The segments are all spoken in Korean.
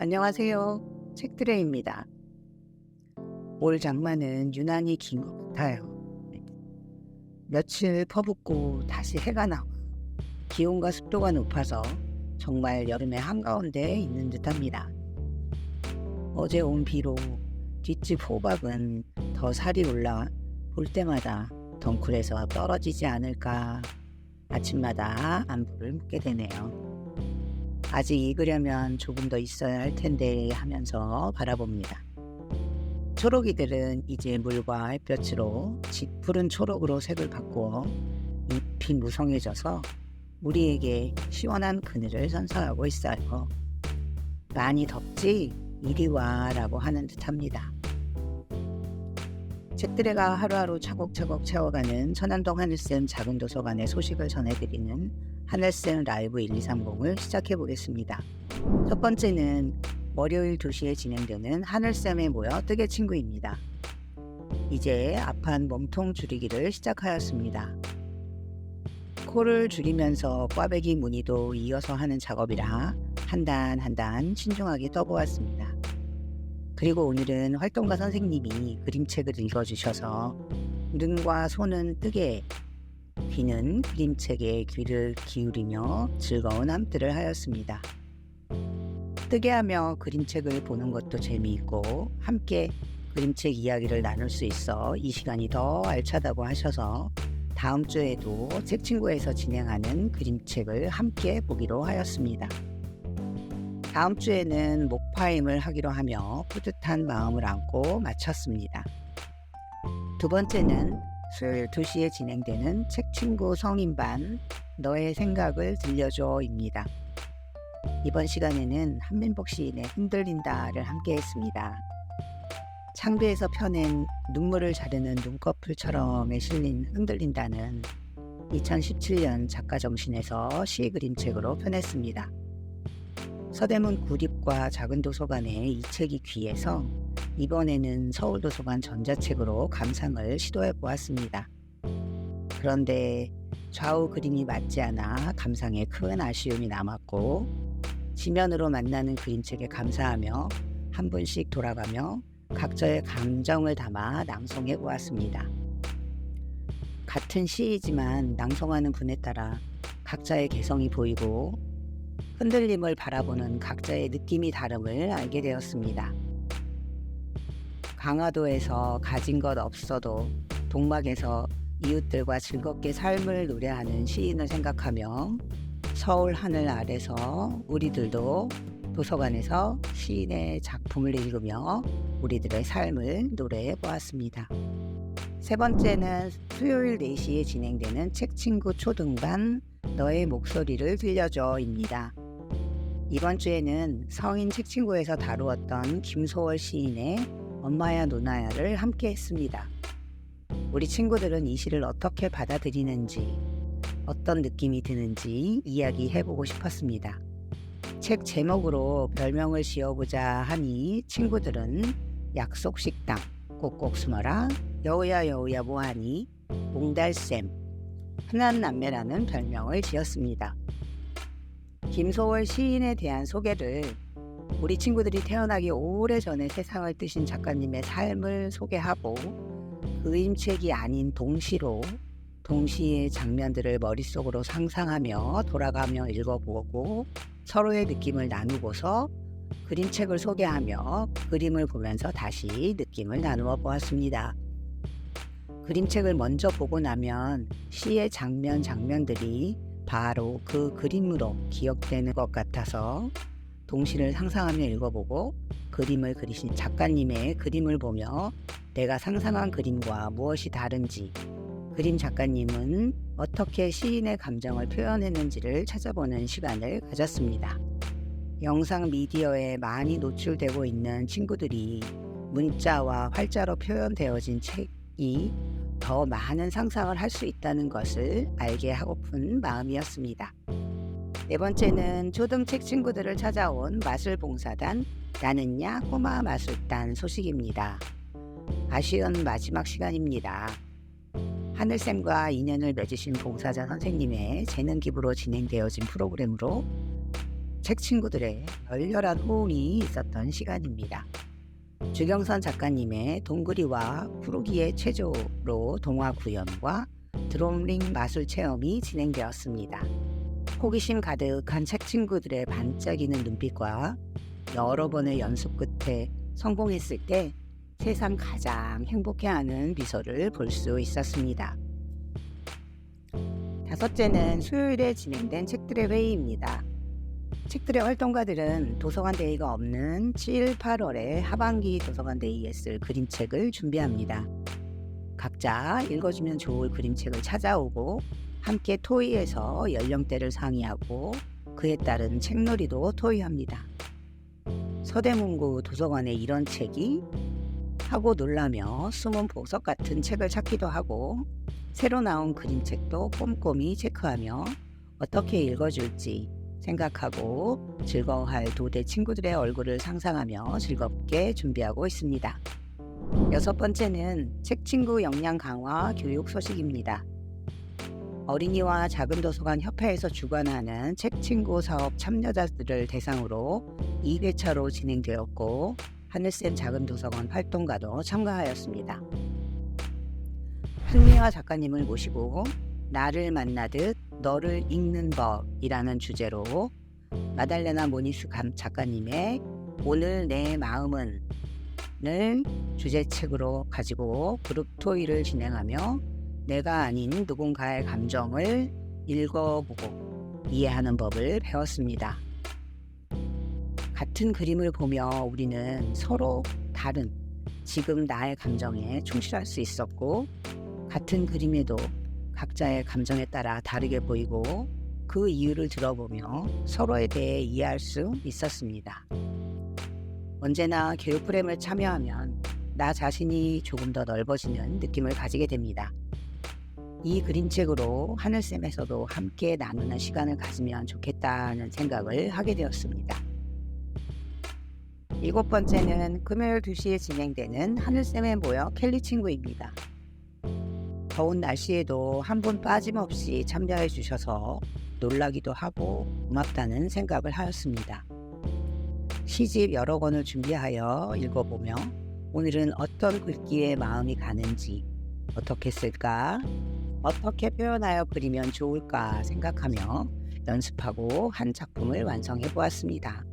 안녕하세요. 책드레입니다. 올 장마는 유난히 긴 것 같아요. 네. 며칠 퍼붓고 다시 해가 나와 기온과 습도가 높아서 정말 여름의 한가운데에 있는 듯합니다. 어제 온 비로 뒷집 호박은 더 살이 올라 볼 때마다 덩쿨에서 떨어지지 않을까 아침마다 안부를 묻게 되네요. 아직 익으려면 조금 더 있어야 할 텐데 하면서 바라봅니다. 초록이들은 이제 물과 햇볕으로 짙푸른 초록으로 색을 바꾸어 잎이 무성해져서 우리에게 시원한 그늘을 선사하고 있어요. 많이 덥지? 이리 와 라고 하는 듯합니다. 책들에가 하루하루 차곡차곡 채워가는 천안동 하늘쌤 작은 도서관의 소식을 전해드리는 하늘쌤 라이브 1230을 시작해 보겠습니다. 첫 번째는 월요일 2시에 진행되는 하늘쌤에 모여 뜨개 친구입니다. 이제 앞판 몸통 줄이기를 시작하였습니다. 코를 줄이면서 꽈배기 무늬도 이어서 하는 작업이라 한 단 한 단 신중하게 떠보았습니다. 그리고 오늘은 활동가 선생님이 그림책을 읽어주셔서 눈과 손은 뜨개, 귀는 그림책에 귀를 기울이며 즐거운 함뜨를 하였습니다. 뜨개하며 그림책을 보는 것도 재미있고 함께 그림책 이야기를 나눌 수 있어 이 시간이 더 알차다고 하셔서 다음 주에도 책친구에서 진행하는 그림책을 함께 보기로 하였습니다. 다음 주에는 목파임을 하기로 하며 뿌듯한 마음을 안고 마쳤습니다. 두 번째는 수요일 2시에 진행되는 책친구 성인반 너의 생각을 들려줘입니다. 이번 시간에는 한민복 시인의 흔들린다를 함께 했습니다. 창비에서 펴낸 눈물을 자르는 눈꺼풀처럼에 실린 흔들린다는 2017년 작가정신에서 시그림책으로 펴냈습니다. 서대문 구립과 작은도서관에 이 책이 귀해서 이번에는 서울도서관 전자책으로 감상을 시도해 보았습니다. 그런데 좌우 그림이 맞지 않아 감상에 큰 아쉬움이 남았고 지면으로 만나는 그림책에 감사하며 한 분씩 돌아가며 각자의 감정을 담아 낭송해 보았습니다. 같은 시이지만 낭송하는 분에 따라 각자의 개성이 보이고 흔들림을 바라보는 각자의 느낌이 다름을 알게 되었습니다. 강화도에서 가진 것 없어도 동막에서 이웃들과 즐겁게 삶을 노래하는 시인을 생각하며 서울 하늘 아래서 우리들도 도서관에서 시인의 작품을 읽으며 우리들의 삶을 노래해 보았습니다. 세 번째는 수요일 4시에 진행되는 책친구 초등반 너의 목소리를 들려줘입니다. 이번 주에는 성인 책친구에서 다루었던 김소월 시인의 엄마야 누나야를 함께 했습니다. 우리 친구들은 이 시를 어떻게 받아들이는지 어떤 느낌이 드는지 이야기해보고 싶었습니다. 책 제목으로 별명을 지어보자 하니 친구들은 약속식당, 꼭꼭 숨어라, 여우야 여우야 뭐하니, 옹달샘, 흔한 남매라는 별명을 지었습니다. 김소월 시인에 대한 소개를 우리 친구들이 태어나기 오래전에 세상을 뜨신 작가님의 삶을 소개하고 그림책이 아닌 동시로 동시의 장면들을 머릿속으로 상상하며 돌아가며 읽어보고 서로의 느낌을 나누고서 그림책을 소개하며 그림을 보면서 다시 느낌을 나누어 보았습니다. 그림책을 먼저 보고 나면 시의 장면들이 바로 그 그림으로 기억되는 것 같아서 동시를 상상하며 읽어보고 그림을 그리신 작가님의 그림을 보며 내가 상상한 그림과 무엇이 다른지 그림 작가님은 어떻게 시인의 감정을 표현했는지를 찾아보는 시간을 가졌습니다. 영상 미디어에 많이 노출되고 있는 친구들이 문자와 활자로 표현되어진 책이 더 많은 상상을 할 수 있다는 것을 알게 하고픈 마음이었습니다. 네 번째는 초등책 친구들을 찾아온 마술봉사단 나는야 꼬마 마술단 소식입니다. 아쉬운 마지막 시간입니다. 하늘쌤과 인연을 맺으신 봉사자 선생님의 재능 기부로 진행되어진 프로그램으로 책 친구들의 열렬한 호응이 있었던 시간입니다. 주경선 작가님의 동그리와 푸르기의 체조로 동화 구연과 드롬링 마술 체험이 진행되었습니다. 호기심 가득한 책 친구들의 반짝이는 눈빛과 여러 번의 연습 끝에 성공했을 때 세상 가장 행복해하는 미소를 볼 수 있었습니다. 다섯째는 수요일에 진행된 책들의 회의입니다. 책들의 활동가들은 도서관 데이가 없는 7, 8월에 하반기 도서관 데이에 쓸 그림책을 준비합니다. 각자 읽어주면 좋을 그림책을 찾아오고 함께 토의해서 연령대를 상의하고 그에 따른 책놀이도 토의합니다. 서대문구 도서관에 이런 책이? 하고 놀라며 숨은 보석 같은 책을 찾기도 하고 새로 나온 그림책도 꼼꼼히 체크하며 어떻게 읽어줄지 생각하고 즐거워할 도대 친구들의 얼굴을 상상하며 즐겁게 준비하고 있습니다. 여섯 번째는 책 친구 역량 강화 교육 소식입니다. 어린이와 작은 도서관 협회에서 주관하는 책 친구 사업 참여자들을 대상으로 2회차로 진행되었고 하늘쌤 작은 도서관 활동가도 참가하였습니다. 한미화 작가님을 모시고 나를 만나듯 너를 읽는 법이라는 주제로 마달레나 모니스 작가님의 오늘 내 마음은 을 주제책으로 가지고 그룹 토의를 진행하며 내가 아닌 누군가의 감정을 읽어보고 이해하는 법을 배웠습니다. 같은 그림을 보며 우리는 서로 다른 지금 나의 감정에 충실할 수 있었고 같은 그림에도 각자의 감정에 따라 다르게 보이고 그 이유를 들어보며 서로에 대해 이해할 수 있었습니다. 언제나 교육 프로그램을 참여하면 나 자신이 조금 더 넓어지는 느낌을 가지게 됩니다. 이 그림책으로 하늘쌤에서도 함께 나누는 시간을 가지면 좋겠다는 생각을 하게 되었습니다. 일곱 번째는 금요일 2시에 진행되는 하늘쌤에 모여 켈리 친구입니다. 더운 날씨에도 한 분 빠짐없이 참여해 주셔서 놀라기도 하고 고맙다는 생각을 하였습니다. 시집 여러 권을 준비하여 읽어보며 오늘은 어떤 글귀에 마음이 가는지 어떻게 쓸까, 어떻게 표현하여 그리면 좋을까 생각하며 연습하고 한 작품을 완성해 보았습니다.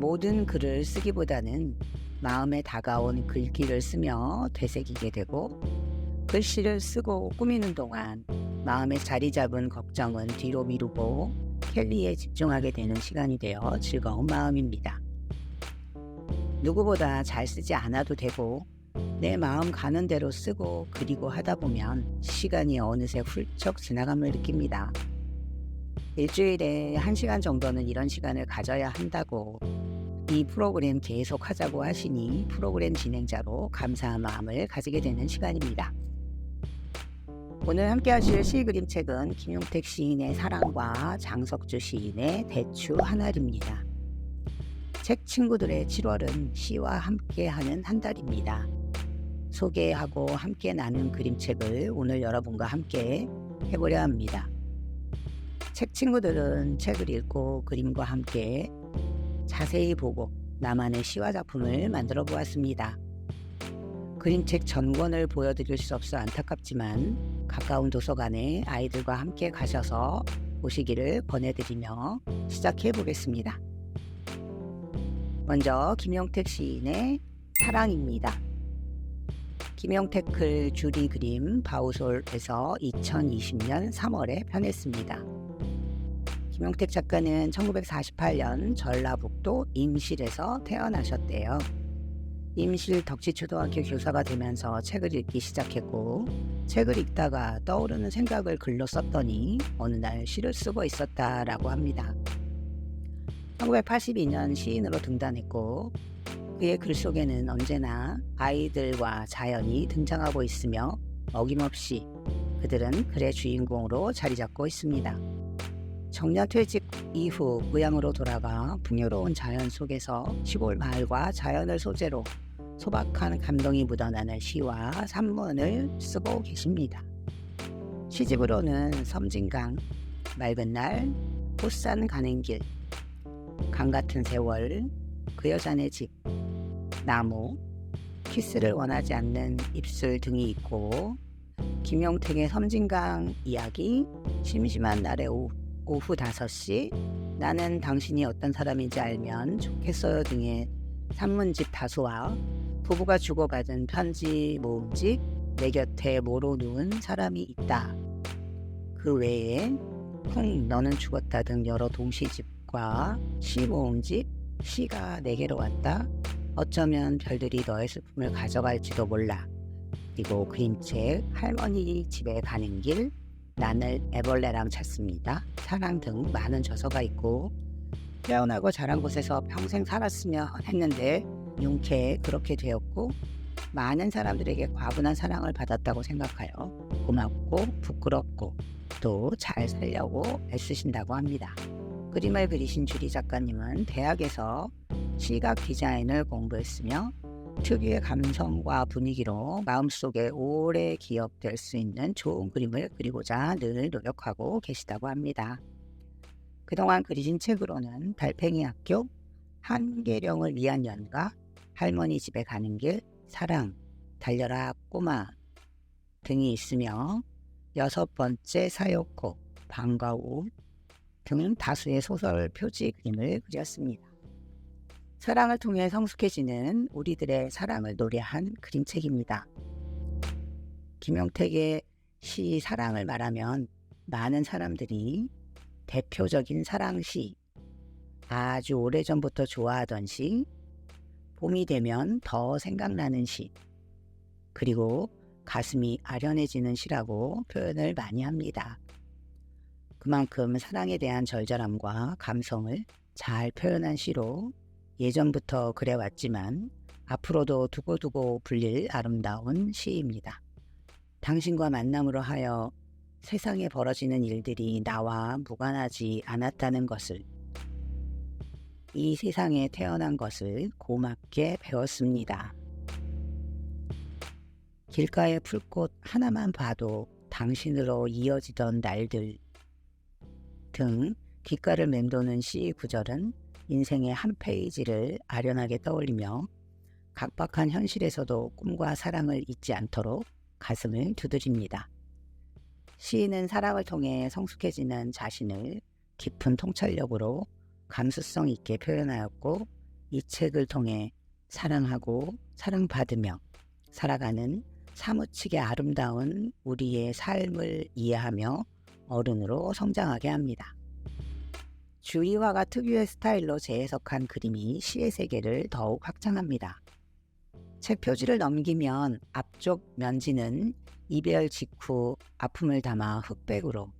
모든 글을 쓰기보다는 마음에 다가온 글귀를 쓰며 되새기게 되고 글씨를 쓰고 꾸미는 동안 마음에 자리 잡은 걱정은 뒤로 미루고 켈리에 집중하게 되는 시간이 되어 즐거운 마음입니다. 누구보다 잘 쓰지 않아도 되고 내 마음 가는 대로 쓰고 그리고 하다 보면 시간이 어느새 훌쩍 지나감을 느낍니다. 일주일에 1시간 정도는 이런 시간을 가져야 한다고 이 프로그램 계속 하자고 하시니 프로그램 진행자로 감사한 마음을 가지게 되는 시간입니다. 오늘 함께 하실 시 그림책은 김용택 시인의 사랑과 장석주 시인의 대추 하나리입니다. 책 친구들의 7월은 시와 함께하는 한 달입니다. 소개하고 함께 나눈 그림책을 오늘 여러분과 함께 해보려 합니다. 책 친구들은 책을 읽고 그림과 함께 자세히 보고 나만의 시와 작품을 만들어 보았습니다. 그림책 전권을 보여드릴 수 없어 안타깝지만 가까운 도서관에 아이들과 함께 가셔서 보시기를 권해드리며 시작해 보겠습니다. 먼저 김용택 시인의 사랑입니다. 김용택 글 줄이 그림 바우솔에서 2020년 3월에 편했습니다. 김용택 작가는 1948년 전라북도 임실에서 태어나셨대요. 임실 덕지초등학교 교사가 되면서 책을 읽기 시작했고 책을 읽다가 떠오르는 생각을 글로 썼더니 어느 날 시를 쓰고 있었다라고 합니다. 1982년 시인으로 등단했고 그의 글 속에는 언제나 아이들과 자연이 등장하고 있으며 어김없이 그들은 글의 주인공으로 자리 잡고 있습니다. 정년 퇴직 이후 고향으로 돌아가 풍요로운 자연 속에서 시골 마을과 자연을 소재로 소박한 감동이 묻어나는 시와 산문을 쓰고 계십니다. 시집으로는 섬진강, 맑은 날, 꽃산 가는 길, 강 같은 세월, 그 여자네 집, 나무, 키스를 원하지 않는 입술 등이 있고, 김용택의 섬진강 이야기, 심심한 날의 오후 5시, 나는 당신이 어떤 사람인지 알면 좋겠어요 등의 산문집 다수와 부부가 주고받은 편지 모음집, 내 곁에 모로 누운 사람이 있다. 그 외에 쿵 너는 죽었다 등 여러 동시집과 시 모음집, 시가 내게로 왔다. 어쩌면 별들이 너의 슬픔을 가져갈지도 몰라. 그리고 그림책 할머니 집에 가는 길, 나를 애벌레랑 찾습니다. 사랑 등 많은 저서가 있고, 태어나고 자란 곳에서 평생 살았으면 했는데 용케 그렇게 되었고, 많은 사람들에게 과분한 사랑을 받았다고 생각하여 고맙고 부끄럽고 또 잘 살려고 애쓰신다고 합니다. 그림을 그리신 주리 작가님은 대학에서 시각 디자인을 공부했으며 특유의 감성과 분위기로 마음속에 오래 기억될 수 있는 좋은 그림을 그리고자 늘 노력하고 계시다고 합니다. 그동안 그리신 책으로는 달팽이 학교, 한계령을 위한 연가, 할머니 집에 가는 길, 사랑, 달려라 꼬마 등이 있으며 6번째 사요코, 방과후 등 다수의 소설 표지 그림을 그렸습니다. 사랑을 통해 성숙해지는 우리들의 사랑을 노래한 그림책입니다. 김용택의 시 사랑을 말하면 많은 사람들이 대표적인 사랑시, 아주 오래전부터 좋아하던 시, 봄이 되면 더 생각나는 시, 그리고 가슴이 아련해지는 시라고 표현을 많이 합니다. 그만큼 사랑에 대한 절절함과 감성을 잘 표현한 시로 예전부터 그래왔지만 앞으로도 두고두고 불릴 아름다운 시입니다. 당신과 만남으로 하여 세상에 벌어지는 일들이 나와 무관하지 않았다는 것을, 이 세상에 태어난 것을 고맙게 배웠습니다. 길가의 풀꽃 하나만 봐도 당신으로 이어지던 날들 등 귓가를 맴도는 시 구절은 인생의 한 페이지를 아련하게 떠올리며 각박한 현실에서도 꿈과 사랑을 잊지 않도록 가슴을 두드립니다. 시인은 사랑을 통해 성숙해지는 자신을 깊은 통찰력으로 감수성 있게 표현하였고, 이 책을 통해 사랑하고 사랑받으며 살아가는 사무치게 아름다운 우리의 삶을 이해하며 어른으로 성장하게 합니다. 주의화가 특유의 스타일로 재해석한 그림이 시의 세계를 더욱 확장합니다. 책 표지를 넘기면 앞쪽 면지는 이별 직후 아픔을 담아 흑백으로,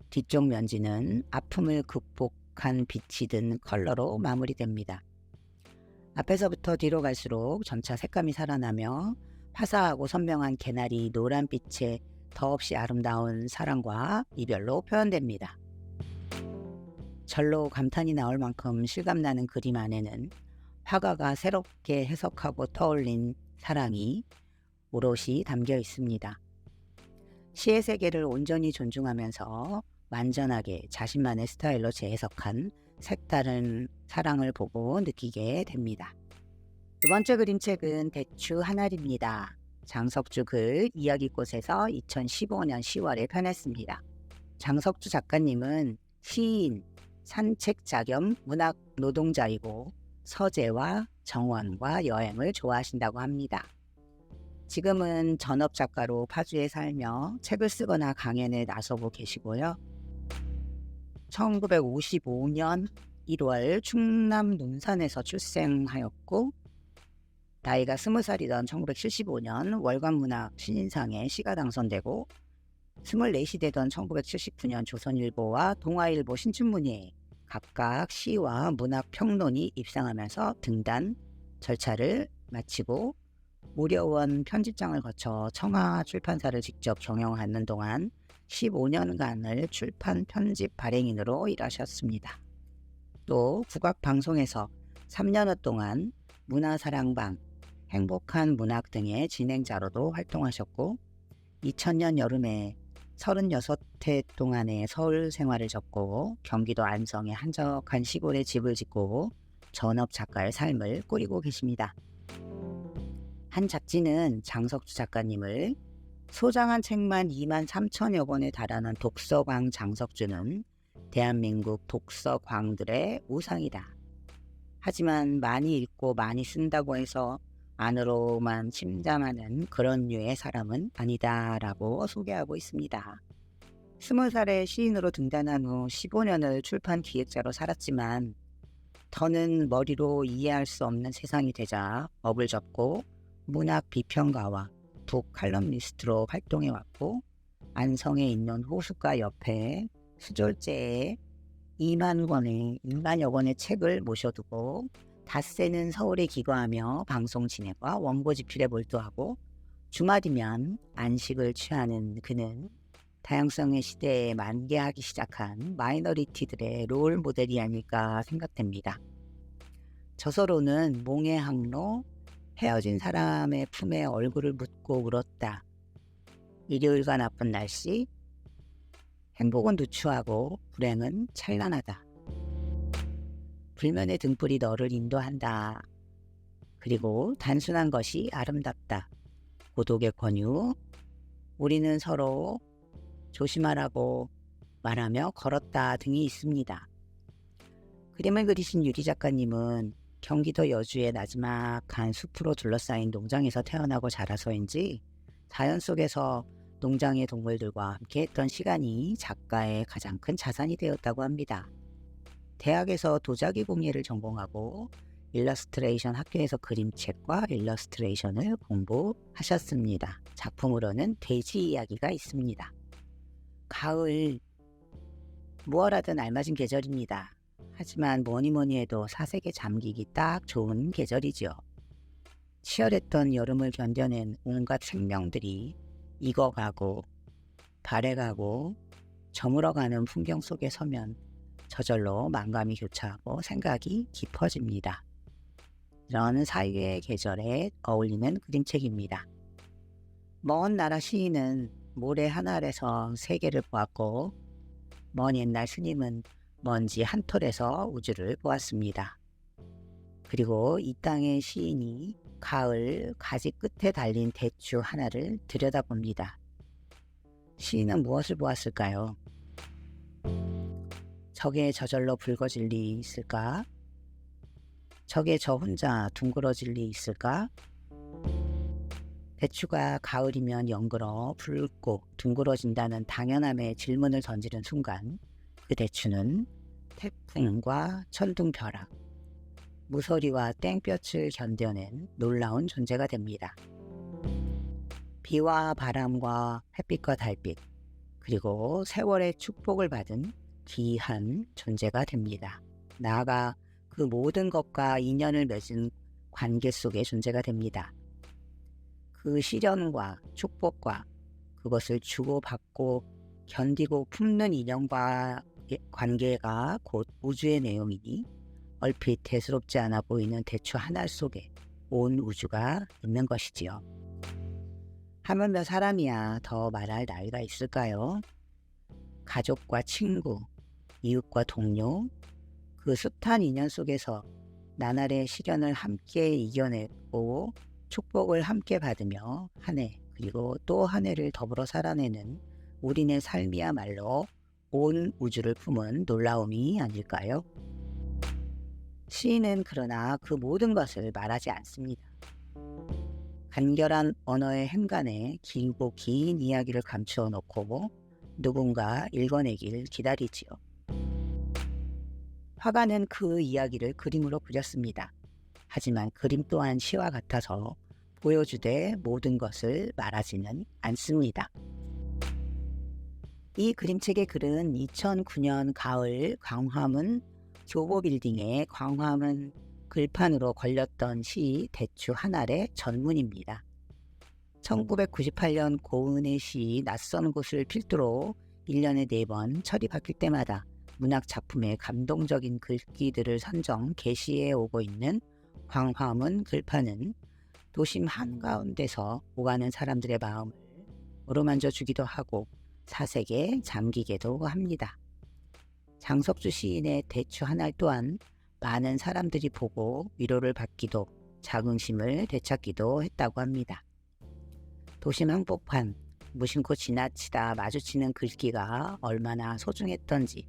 뒤쪽 면지는 아픔을 극복한 빛이 든 컬러로 마무리됩니다. 앞에서부터 뒤로 갈수록 점차 색감이 살아나며 화사하고 선명한 개나리 노란빛의 더없이 아름다운 사랑과 이별로 표현됩니다. 절로 감탄이 나올 만큼 실감나는 그림 안에는 화가가 새롭게 해석하고 떠올린 사랑이 오롯이 담겨 있습니다. 시의 세계를 온전히 존중하면서 완전하게 자신만의 스타일로 재해석한 색다른 사랑을 보고 느끼게 됩니다. 두 번째 그림책은 대추 하나리입니다. 장석주 글 이야기꽃에서 2015년 10월에 펴냈습니다. 장석주 작가님은 시인, 산책자 겸 문학 노동자이고 서재와 정원과 여행을 좋아하신다고 합니다. 지금은 전업 작가로 파주에 살며 책을 쓰거나 강연에 나서고 계시고요. 1955년 1월 충남 논산에서 출생하였고, 나이가 20살이던 1975년 월간문학 신인상에 시가 당선되고, 24시 되던 1979년 조선일보와 동아일보 신춘문예에 각각 시와 문학 평론이 입상하면서 등단 절차를 마치고 무려원 편집장을 거쳐 청하 출판사를 직접 경영하는 동안 15년간을 출판 편집 발행인으로 일하셨습니다. 또 국악방송에서 3년여 동안 문화사랑방, 행복한 문학 등의 진행자로도 활동하셨고, 2000년 여름에 36해 동안의 서울 생활을 접고 경기도 안성의 한적한 시골에 집을 짓고 전업 작가의 삶을 꾸리고 계십니다. 한 잡지는 장석주 작가님을 소장한 책만 2만 3천여 권에 달하는 독서광 장석주는 대한민국 독서광들의 우상이다. 하지만 많이 읽고 많이 쓴다고 해서 안으로만 침잠하는 그런 류의 사람은 아니다라고 소개하고 있습니다. 20살에 시인으로 등단한 후 15년을 출판 기획자로 살았지만 더는 머리로 이해할 수 없는 세상이 되자 업을 접고 문학 비평가와 북 칼럼니스트로 활동해왔고 안성에 있는 호숫가 옆에 수졸제에 2만여 권의 책을 모셔두고 닷새는 서울에 기거하며 방송 진행과 원고 집필에 몰두하고 주말이면 안식을 취하는 그는 다양성의 시대에 만개하기 시작한 마이너리티들의 롤 모델이 아닐까 생각됩니다. 저서로는 몽의 항로, 헤어진 사람의 품에 얼굴을 묻고 울었다. 일요일과 나쁜 날씨, 행복은 누추하고 불행은 찬란하다. 불면의 등불이 너를 인도한다. 그리고 단순한 것이 아름답다. 고독의 권유, 우리는 서로 조심하라고 말하며 걸었다 등이 있습니다. 그림을 그리신 유리 작가님은 경기도 여주의 나지막한 숲으로 둘러싸인 농장에서 태어나고 자라서인지 자연 속에서 농장의 동물들과 함께했던 시간이 작가의 가장 큰 자산이 되었다고 합니다. 대학에서 도자기 공예를 전공하고 일러스트레이션 학교에서 그림책과 일러스트레이션을 공부하셨습니다. 작품으로는 돼지 이야기가 있습니다. 가을, 무얼하든 알맞은 계절입니다. 하지만 뭐니 해도 사색에 잠기기 딱 좋은 계절이지요. 치열했던 여름을 견뎌낸 온갖 생명들이 익어가고 발해가고 저물어가는 풍경 속에 서면 저절로 만감이 교차하고 생각이 깊어집니다. 이런 사유의 계절에 어울리는 그림책입니다. 먼 나라 시인은 모래 한 알에서 세계를 보았고 먼 옛날 스님은 먼지 한 톨에서 우주를 보았습니다. 그리고 이 땅의 시인이 가을 가지 끝에 달린 대추 하나를 들여다봅니다. 시인은 무엇을 보았을까요? 저게 저절로 붉어질 리 있을까? 저게 저 혼자 둥그러질 리 있을까? 대추가 가을이면 연그러 붉고 둥그러진다는 당연함의 질문을 던지는 순간 그 대추는 태풍과 천둥벼락, 무서리와 땡볕을 견뎌낸 놀라운 존재가 됩니다. 비와 바람과 햇빛과 달빛, 그리고 세월의 축복을 받은 귀한 존재가 됩니다. 나아가 그 모든 것과 인연을 맺은 관계 속의 존재가 됩니다. 그 시련과 축복과 그것을 주고받고 견디고 품는 인연과 관계가 곧 우주의 내용이니 얼핏 대수롭지 않아 보이는 대추 한 알 속에 온 우주가 있는 것이지요. 하물며 사람이야 더 말할 나이가 있을까요? 가족과 친구, 이웃과 동료, 그 숱한 인연 속에서 나날의 시련을 함께 이겨내고 축복을 함께 받으며 한 해 그리고 또 한 해를 더불어 살아내는 우리네 삶이야말로 온 우주를 품은 놀라움이 아닐까요? 시인은 그러나 그 모든 것을 말하지 않습니다. 간결한 언어의 행간에 길고 긴 이야기를 감추어 놓고 누군가 읽어내길 기다리지요. 화가는 그 이야기를 그림으로 그렸습니다. 하지만 그림 또한 시와 같아서 보여주되 모든 것을 말하지는 않습니다. 이 그림책의 글은 2009년 가을 광화문 교보빌딩에 광화문 글판으로 걸렸던 시 대추 한 알의 전문입니다. 1998년 고은의 시 낯선 곳을 필두로 1년에 4번 철이 바뀔 때마다 문학 작품의 감동적인 글귀들을 선정 게시해 오고 있는 광화문 글판은 도심 한가운데서 오가는 사람들의 마음을 어루만져 주기도 하고 사색에 잠기게도 합니다. 장석주 시인의 대추 한 알 또한 많은 사람들이 보고 위로를 받기도 자긍심을 되찾기도 했다고 합니다. 도심 한복판 무심코 지나치다 마주치는 글귀가 얼마나 소중했던지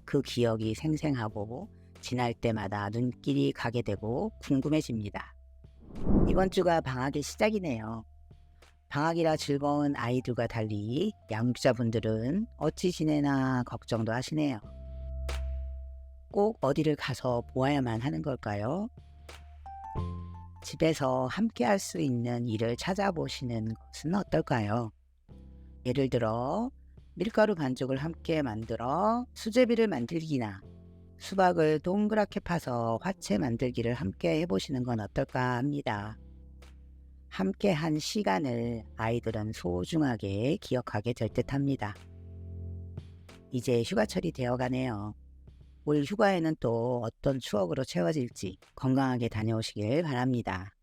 그 기억이 생생하고 지날 때마다 눈길이 가게 되고 궁금해집니다. 이번 주가 방학의 시작이네요. 방학이라 즐거운 아이들과 달리 양육자분들은 어찌 지내나 걱정도 하시네요. 꼭 어디를 가서 보아야만 하는 걸까요? 집에서 함께 할 수 있는 일을 찾아보시는 것은 어떨까요? 예를 들어 밀가루 반죽을 함께 만들어 수제비를 만들기나 수박을 동그랗게 파서 화채 만들기를 함께 해보시는 건 어떨까 합니다. 함께 한 시간을 아이들은 소중하게 기억하게 될 듯합니다. 이제 휴가철이 되어가네요. 올 휴가에는 또 어떤 추억으로 채워질지 건강하게 다녀오시길 바랍니다.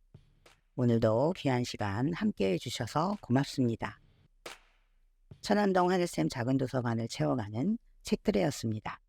오늘도 귀한 시간 함께 해주셔서 고맙습니다. 천안동 하늘샘 작은 도서관을 채워가는 책들이었습니다.